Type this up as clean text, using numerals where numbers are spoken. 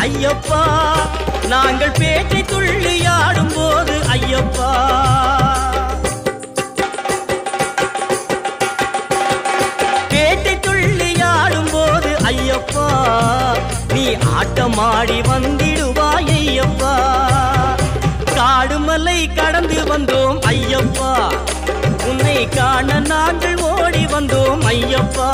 ஐயப்பா நாங்கள் பேட்டை துள்ளி ஆடும் போது ஐயப்பா பேட்டை துள்ளி ஆடும் போது ஐயப்பா நீ ஆட்டமாடி வந்திடுவாய் ஐயப்பா காடுமலை கடந்து வந்தோம் ஐயப்பா உன்னை காண நாங்கள் ஓடி வந்தோம் ஐயப்பா